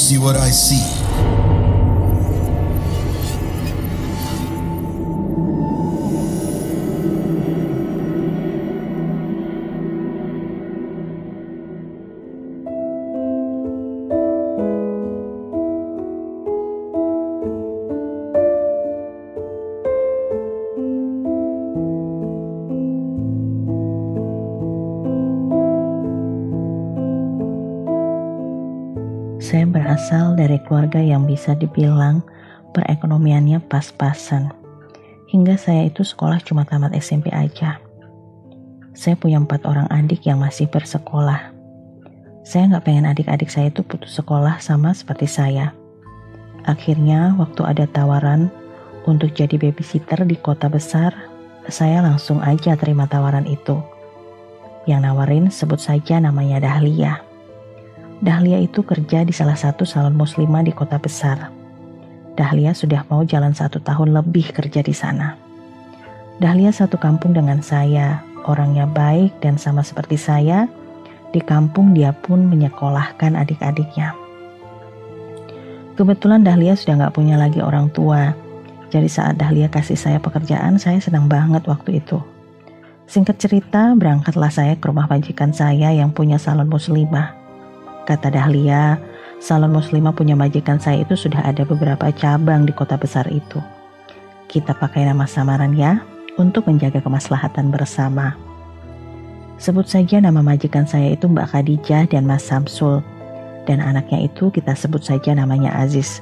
see what I see? Saya berasal dari keluarga yang bisa dibilang perekonomiannya pas-pasan. Hingga saya itu sekolah cuma tamat SMP aja. Saya punya 4 orang adik yang masih bersekolah. Saya nggak pengen adik-adik saya itu putus sekolah sama seperti saya. Akhirnya waktu ada tawaran untuk jadi babysitter di kota besar, saya langsung aja terima tawaran itu. Yang nawarin sebut saja namanya Dahlia. Dahlia itu kerja di salah satu salon muslimah di kota besar. Dahlia sudah mau jalan 1 tahun lebih kerja di sana. Dahlia satu kampung dengan saya, orangnya baik dan sama seperti saya. Di kampung dia pun menyekolahkan adik-adiknya. Kebetulan Dahlia sudah gak punya lagi orang tua. Jadi saat Dahlia kasih saya pekerjaan, saya senang banget waktu itu. Singkat cerita, berangkatlah saya ke rumah majikan saya yang punya salon muslimah. Kata Dahlia, salon muslimah punya majikan saya itu sudah ada beberapa cabang di kota besar itu. Kita pakai nama samaran ya, untuk menjaga kemaslahatan bersama. Sebut saja nama majikan saya itu Mbak Khadijah dan Mas Samsul. Dan anaknya itu kita sebut saja namanya Aziz.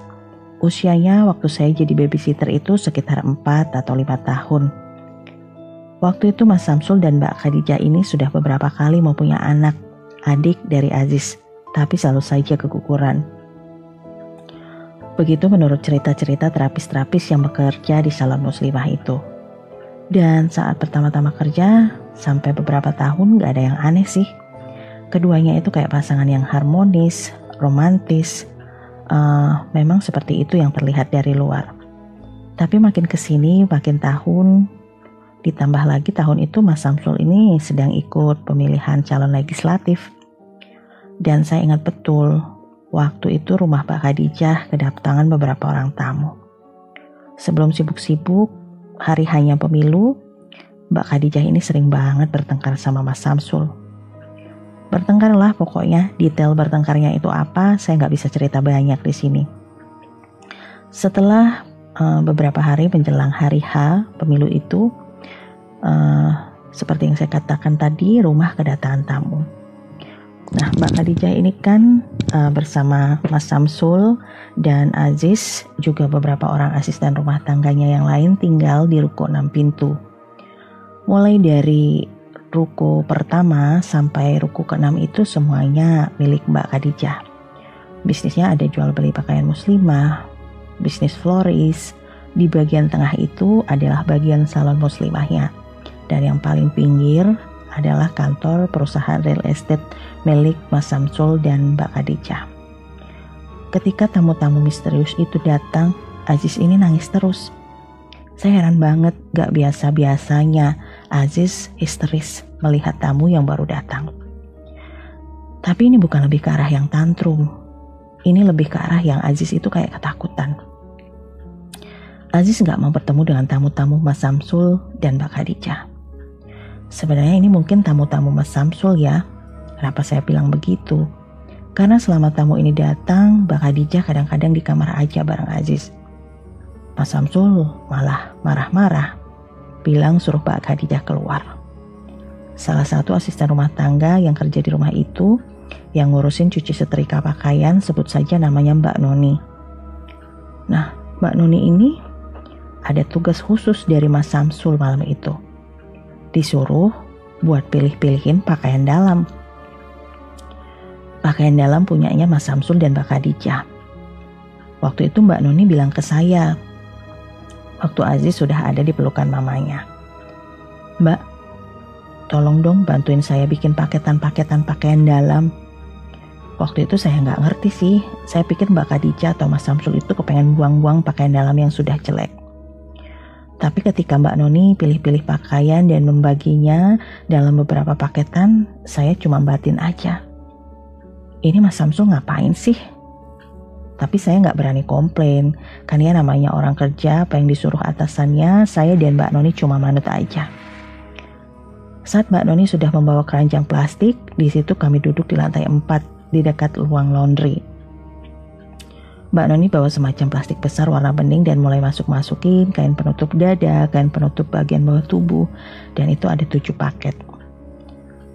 Usianya waktu saya jadi babysitter itu sekitar 4 atau 5 tahun. Waktu itu Mas Samsul dan Mbak Khadijah ini sudah beberapa kali mau punya anak, adik dari Aziz. Tapi selalu saja keguguran. Begitu menurut cerita-cerita terapis-terapis yang bekerja di salon muslimah itu. Dan saat pertama-tama kerja, sampai beberapa tahun gak ada yang aneh sih. Keduanya itu kayak pasangan yang harmonis, romantis. Memang seperti itu yang terlihat dari luar. Tapi makin kesini, makin tahun, ditambah lagi tahun itu Mas Samsul ini sedang ikut pemilihan calon legislatif. Dan saya ingat betul, waktu itu rumah Mbak Khadijah kedatangan beberapa orang tamu. Sebelum sibuk-sibuk, hari hanya pemilu, Mbak Khadijah ini sering banget bertengkar sama Mas Samsul. Bertengkar lah pokoknya, detail bertengkarnya itu apa, saya nggak bisa cerita banyak di sini. Setelah beberapa hari menjelang hari H pemilu itu, seperti yang saya katakan tadi, rumah kedatangan tamu. Nah, Mbak Khadijah ini kan bersama Mas Samsul dan Aziz, juga beberapa orang asisten rumah tangganya yang lain tinggal di ruko 6 pintu. Mulai dari ruko pertama sampai ruko ke-6 itu semuanya milik Mbak Khadijah. Bisnisnya ada jual beli pakaian muslimah, bisnis floris. Di bagian tengah itu adalah bagian salon muslimahnya. Dan yang paling pinggir adalah kantor perusahaan real estate milik Mas Samsul dan Mbak Khadijah. Ketika tamu-tamu misterius itu datang, Aziz ini nangis terus. Saya heran banget, gak biasa-biasanya Aziz histeris melihat tamu yang baru datang. Tapi ini bukan lebih ke arah yang tantrum. Ini lebih ke arah yang Aziz itu kayak ketakutan. Aziz gak mau bertemu dengan tamu-tamu Mas Samsul dan Mbak Khadijah. Sebenarnya ini mungkin tamu-tamu Mas Samsul ya. Kenapa saya bilang begitu? Karena selama tamu ini datang, Mbak Khadijah kadang-kadang di kamar aja bareng Aziz. Mas Samsul malah marah-marah, bilang suruh Mbak Khadijah keluar. Salah satu asisten rumah tangga yang kerja di rumah itu, yang ngurusin cuci setrika pakaian, sebut saja namanya Mbak Noni. Nah, Mbak Noni ini ada tugas khusus dari Mas Samsul malam itu. Disuruh buat pilih-pilihin pakaian dalam. Pakaian dalam punyanya Mas Samsul dan Mbak Khadijah. Waktu itu Mbak Noni bilang ke saya, waktu Aziz sudah ada di pelukan mamanya, "Mbak, tolong dong bantuin saya bikin paketan-paketan pakaian dalam." Waktu itu saya nggak ngerti sih, saya pikir Mbak Khadijah atau Mas Samsul itu kepengen buang-buang pakaian dalam yang sudah jelek. Tapi ketika Mbak Noni pilih-pilih pakaian dan membaginya dalam beberapa paketan, saya cuma batin aja. Ini Mas Samsul ngapain sih? Tapi saya nggak berani komplain, kan ya namanya orang kerja, apa yang disuruh atasannya, saya dan Mbak Noni cuma manut aja. Saat Mbak Noni sudah membawa keranjang plastik, di situ kami duduk di lantai 4 di dekat ruang laundry. Mbak Noni bawa semacam plastik besar warna bening dan mulai masukin kain penutup dada, kain penutup bagian bawah tubuh, dan itu ada 7 paket.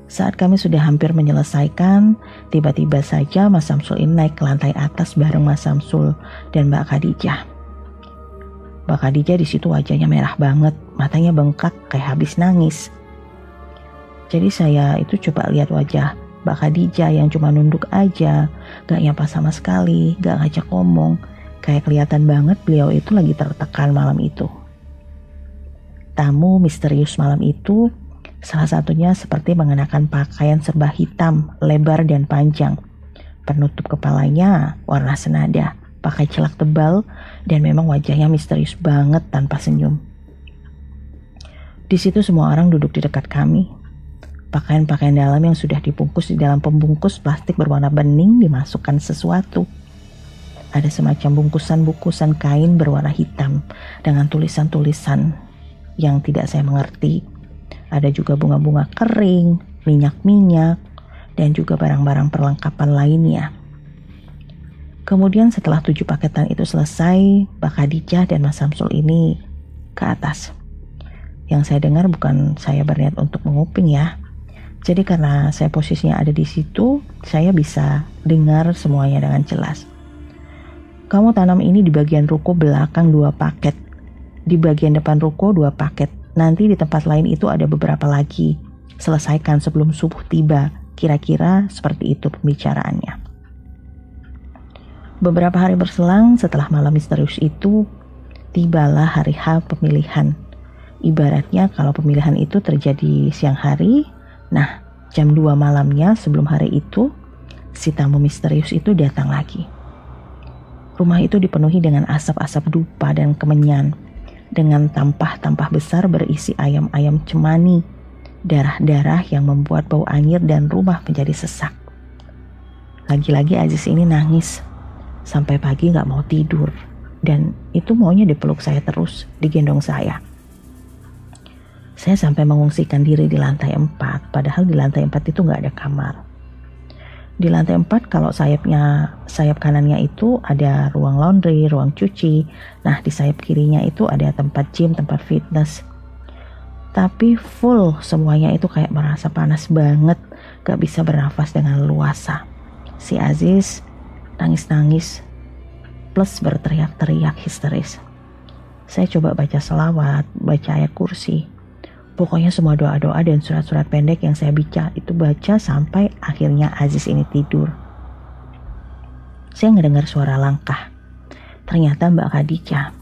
Saat kami sudah hampir menyelesaikan, tiba-tiba saja Mas Samsul ini naik ke lantai atas bareng Mas Samsul dan Mbak Khadijah. Mbak Khadijah di situ wajahnya merah banget, matanya bengkak kayak habis nangis. Jadi saya itu coba lihat wajah Mbak Khadijah yang cuma nunduk aja, gak nyapa sama sekali, gak ngajak ngomong. Kayak kelihatan banget beliau itu lagi tertekan malam itu. Tamu misterius malam itu salah satunya seperti mengenakan pakaian serba hitam, lebar dan panjang. Penutup kepalanya warna senada, pakai celak tebal, dan memang wajahnya misterius banget tanpa senyum. Di situ semua orang duduk di dekat kami. Pakaian-pakaian dalam yang sudah dibungkus di dalam pembungkus plastik berwarna bening dimasukkan sesuatu. Ada semacam bungkusan-bungkusan kain berwarna hitam dengan tulisan-tulisan yang tidak saya mengerti. Ada juga bunga-bunga kering, minyak-minyak, dan juga barang-barang perlengkapan lainnya. Kemudian setelah 7 paketan itu selesai, Mbak Khadijah dan Mas Samsul ini ke atas. Yang saya dengar bukan saya berniat untuk menguping ya. Jadi karena saya posisinya ada di situ, saya bisa dengar semuanya dengan jelas. Kamu tanam ini di bagian ruko belakang 2 paket. Di bagian depan ruko 2 paket. Nanti di tempat lain itu ada beberapa lagi. Selesaikan sebelum subuh tiba. Kira-kira seperti itu pembicaraannya. Beberapa hari berselang setelah malam misterius itu, tibalah hari H pemilihan. Ibaratnya kalau pemilihan itu terjadi siang hari, nah jam 2 malamnya sebelum hari itu, si tamu misterius itu datang lagi. Rumah itu dipenuhi dengan asap-asap dupa dan kemenyan, dengan tampah-tampah besar berisi ayam-ayam cemani, darah-darah yang membuat bau anyir dan rumah menjadi sesak. Lagi-lagi Aziz ini nangis, sampai pagi gak mau tidur, dan itu maunya dipeluk saya terus, digendong saya. Saya sampai mengungsikan diri di lantai 4, padahal di lantai 4 itu gak ada kamar. Di lantai 4 kalau sayap kanannya itu ada ruang laundry, ruang cuci. Nah di sayap kirinya itu ada tempat gym, tempat fitness. Tapi full semuanya itu kayak merasa panas banget, gak bisa bernafas dengan leluasa. Si Aziz nangis-nangis plus berteriak-teriak histeris. Saya coba baca selawat, baca ayat kursi. Pokoknya semua doa-doa dan surat-surat pendek yang saya baca sampai akhirnya Aziz ini tidur. Saya ngedengar suara langkah. Ternyata Mbak Khadijah.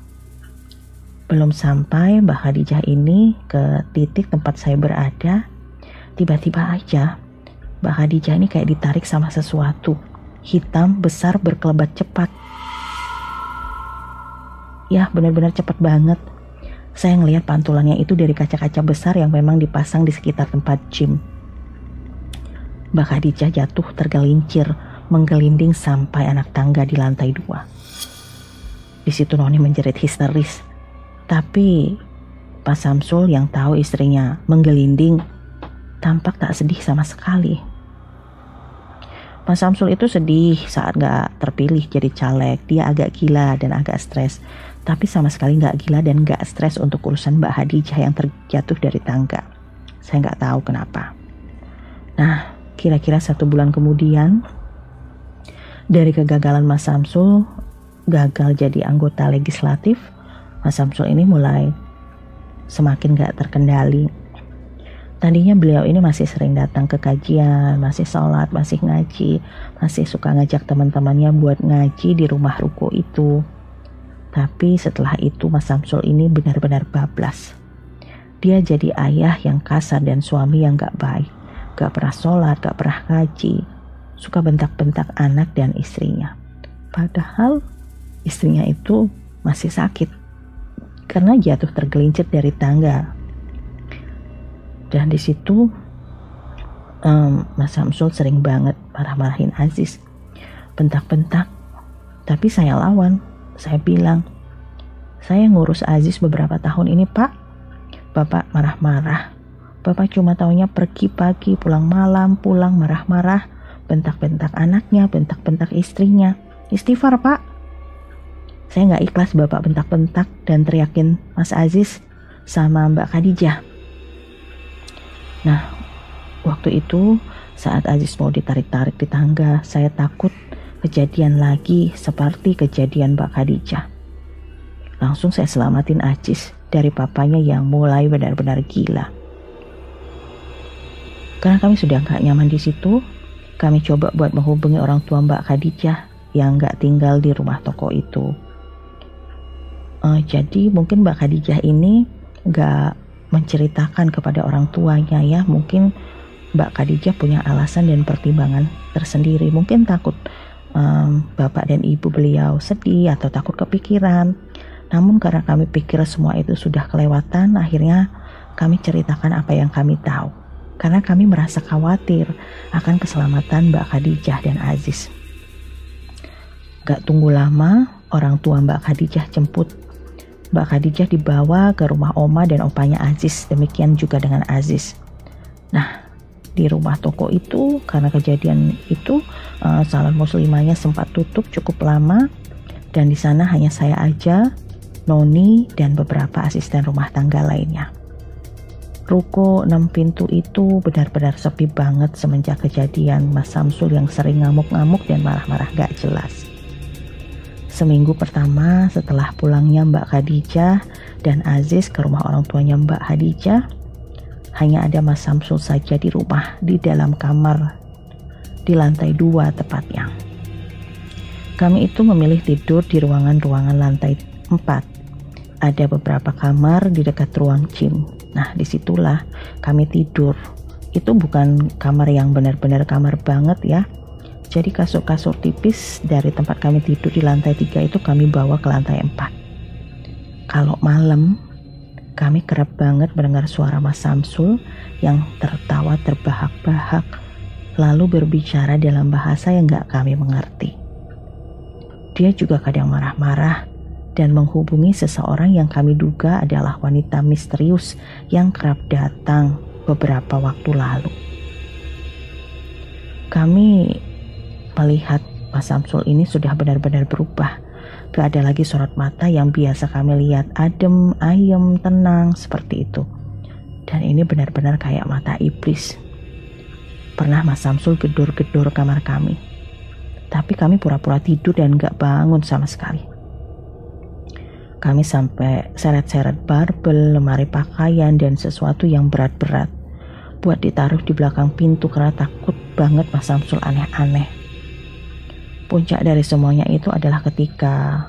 Belum sampai Mbak Khadijah ini ke titik tempat saya berada, tiba-tiba aja Mbak Khadijah ini kayak ditarik sama sesuatu. Hitam, besar, berkelebat cepat. Ya benar-benar cepat banget. Saya ngelihat pantulannya itu dari kaca-kaca besar yang memang dipasang di sekitar tempat gym. Mbak Khadijah jatuh tergelincir, menggelinding sampai anak tangga di lantai 2. Di situ Noni menjerit histeris. Tapi Pak Samsul yang tahu istrinya menggelinding tampak tak sedih sama sekali. Pak Samsul itu sedih saat gak terpilih jadi caleg. Dia agak gila dan agak stres. Tapi sama sekali gak gila dan gak stres untuk urusan Mbak Khadijah yang terjatuh dari tangga. Saya gak tahu kenapa. Nah, kira-kira 1 bulan kemudian, dari kegagalan Mas Samsul gagal jadi anggota legislatif, Mas Samsul ini mulai semakin gak terkendali. Tadinya beliau ini masih sering datang ke kajian, masih sholat, masih ngaji, masih suka ngajak teman-temannya buat ngaji di rumah ruko itu. Tapi setelah itu Mas Samsul ini benar-benar bablas. Dia jadi ayah yang kasar dan suami yang gak baik. Gak pernah sholat, gak pernah ngaji. Suka bentak-bentak anak dan istrinya. Padahal istrinya itu masih sakit. Karena jatuh tergelincir dari tangga. Dan di situ Mas Samsul sering banget marah-marahin Aziz. Bentak-bentak. Tapi saya lawan. Saya bilang, saya ngurus Aziz beberapa tahun ini, Pak. Bapak marah-marah. Bapak cuma taunya pergi pagi, pulang malam, pulang marah-marah, bentak-bentak anaknya, bentak-bentak istrinya. Istighfar, Pak. Saya nggak ikhlas Bapak bentak-bentak dan teriakin Mas Aziz sama Mbak Khadijah. Nah, waktu itu saat Aziz mau ditarik-tarik di tangga, saya takut kejadian lagi seperti kejadian Mbak Khadijah. Langsung saya selamatin Aziz dari papanya yang mulai benar-benar gila. Karena kami sudah nggak nyaman di situ, kami coba buat menghubungi orang tua Mbak Khadijah yang nggak tinggal di rumah toko itu. Jadi mungkin Mbak Khadijah ini nggak menceritakan kepada orang tuanya ya. Mungkin Mbak Khadijah punya alasan dan pertimbangan tersendiri. Mungkin takut bapak dan ibu beliau sedih atau takut kepikiran. Namun karena kami pikir semua itu sudah kelewatan, akhirnya kami ceritakan apa yang kami tahu. Karena kami merasa khawatir akan keselamatan Mbak Khadijah dan Aziz. Gak tunggu lama, orang tua Mbak Khadijah jemput. Mbak Khadijah dibawa ke rumah oma dan opanya Aziz, demikian juga dengan Aziz. Nah, di rumah toko itu, karena kejadian itu, salon muslimahnya sempat tutup cukup lama, dan di sana hanya saya aja, Noni, dan beberapa asisten rumah tangga lainnya. Ruko 6 pintu itu benar-benar sepi banget semenjak kejadian Mas Samsul yang sering ngamuk-ngamuk dan marah-marah gak jelas. Seminggu pertama setelah pulangnya Mbak Khadijah dan Aziz ke rumah orang tuanya Mbak Khadijah, hanya ada Mas Samsul saja di rumah, di dalam kamar, di lantai 2 tepatnya. Kami itu memilih tidur di ruangan-ruangan lantai 4. Ada beberapa kamar di dekat ruang gym. Nah, disitulah kami tidur. Itu bukan kamar yang benar-benar kamar banget ya. Jadi kasur-kasur tipis dari tempat kami tidur di lantai 3 itu kami bawa ke lantai 4. Kalau malam, kami kerap banget mendengar suara Mas Samsul yang tertawa terbahak-bahak, lalu berbicara dalam bahasa yang gak kami mengerti. Dia juga kadang marah-marah dan menghubungi seseorang yang kami duga adalah wanita misterius yang kerap datang beberapa waktu lalu. Kami melihat Mas Samsul ini sudah benar-benar berubah. Gak ada lagi sorot mata yang biasa kami lihat, adem, ayem, tenang seperti itu. Dan ini benar-benar kayak mata iblis. Pernah Mas Samsul gedor-gedor kamar kami, tapi kami pura-pura tidur dan gak bangun sama sekali. Kami sampai seret-seret barbel, lemari pakaian, dan sesuatu yang berat-berat buat ditaruh di belakang pintu karena takut banget Mas Samsul aneh-aneh. Puncak dari semuanya itu adalah ketika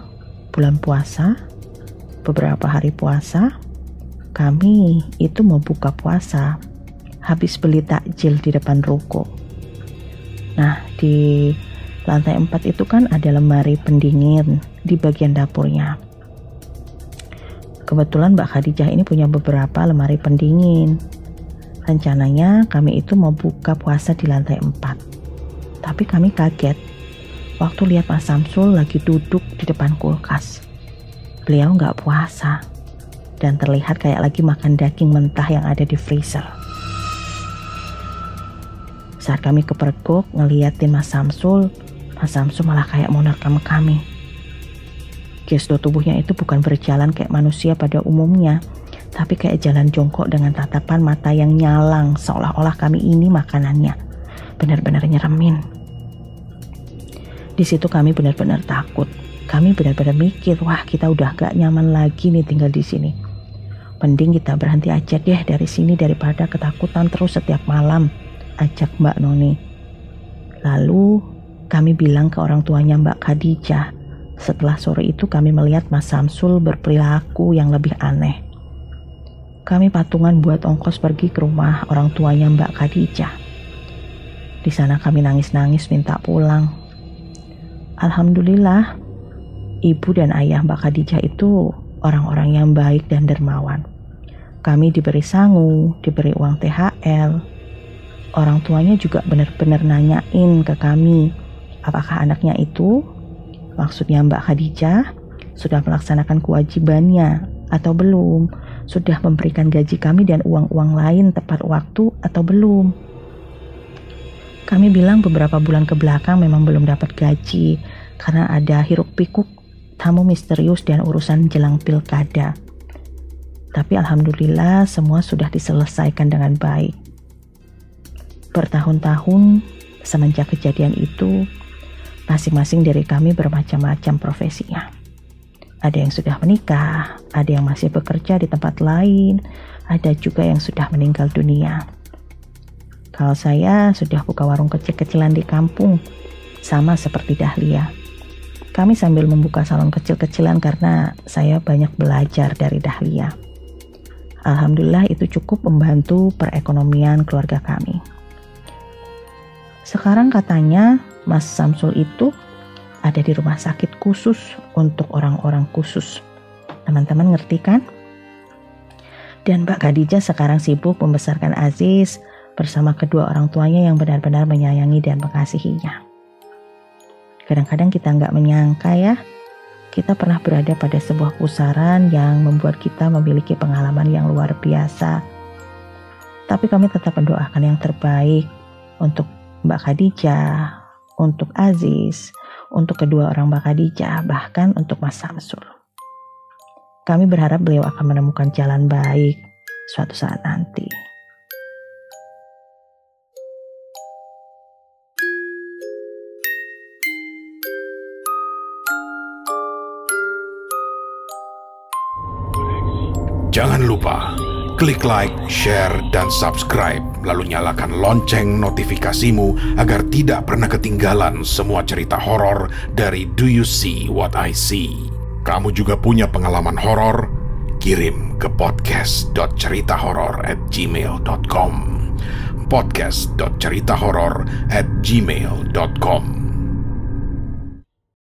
bulan puasa, beberapa hari puasa, kami itu mau buka puasa, habis beli takjil di depan ruko. Nah, di lantai 4 itu kan ada lemari pendingin di bagian dapurnya. Kebetulan Mbak Khadijah ini punya beberapa lemari pendingin. Rencananya kami itu mau buka puasa di lantai 4. Tapi kami kaget waktu lihat Mas Samsul lagi duduk di depan kulkas. Beliau nggak puasa dan terlihat kayak lagi makan daging mentah yang ada di freezer. Saat kami kepergok ngeliatin Mas Samsul malah kayak mau nerkam kami. Gesto tubuhnya itu bukan berjalan kayak manusia pada umumnya, tapi kayak jalan jongkok dengan tatapan mata yang nyalang, seolah-olah kami ini makanannya. Benar-benar nyeremin. Di situ kami benar-benar takut. Kami benar-benar mikir, wah kita udah gak nyaman lagi nih tinggal di sini. Mending kita berhenti aja deh dari sini daripada ketakutan terus setiap malam, ajak Mbak Noni. Lalu kami bilang ke orang tuanya Mbak Khadijah. Setelah sore itu kami melihat Mas Samsul berperilaku yang lebih aneh. Kami patungan buat ongkos pergi ke rumah orang tuanya Mbak Khadijah. Di sana kami nangis-nangis minta pulang. Alhamdulillah, ibu dan ayah Mbak Khadijah itu orang-orang yang baik dan dermawan. Kami diberi sangu, diberi uang THR. Orang tuanya juga benar-benar nanyain ke kami apakah anaknya itu Maksudnya Mbak Khadijah sudah melaksanakan kewajibannya atau belum? Sudah memberikan gaji kami dan uang-uang lain tepat waktu atau belum? Kami bilang beberapa bulan ke belakang memang belum dapat gaji karena ada hiruk-pikuk tamu misterius dan urusan jelang pilkada. Tapi alhamdulillah semua sudah diselesaikan dengan baik. Bertahun-tahun semenjak kejadian itu, masing-masing dari kami bermacam-macam profesinya. Ada yang sudah menikah, ada yang masih bekerja di tempat lain, ada juga yang sudah meninggal dunia. Kalau saya sudah buka warung kecil-kecilan di kampung, sama seperti Dahlia. Kami sambil membuka salon kecil-kecilan karena saya banyak belajar dari Dahlia. Alhamdulillah itu cukup membantu perekonomian keluarga kami. Sekarang katanya Mas Samsul itu ada di rumah sakit khusus untuk orang-orang khusus. Teman-teman ngerti kan? Dan Mbak Khadijah sekarang sibuk membesarkan Aziz bersama kedua orang tuanya yang benar-benar menyayangi dan mengasihinya. Kadang-kadang kita nggak menyangka ya, kita pernah berada pada sebuah pusaran yang membuat kita memiliki pengalaman yang luar biasa. Tapi kami tetap mendoakan yang terbaik untuk Mbak Khadijah, untuk Aziz, untuk kedua orang Mbak Khadijah, bahkan untuk Mas Samsul. Kami berharap beliau akan menemukan jalan baik suatu saat nanti. Jangan lupa klik like, share, dan subscribe, lalu nyalakan lonceng notifikasimu agar tidak pernah ketinggalan semua cerita horor dari Do You See What I See. Kamu juga punya pengalaman horor? Kirim ke podcast.ceritahoror@gmail.com podcast.ceritahoror@gmail.com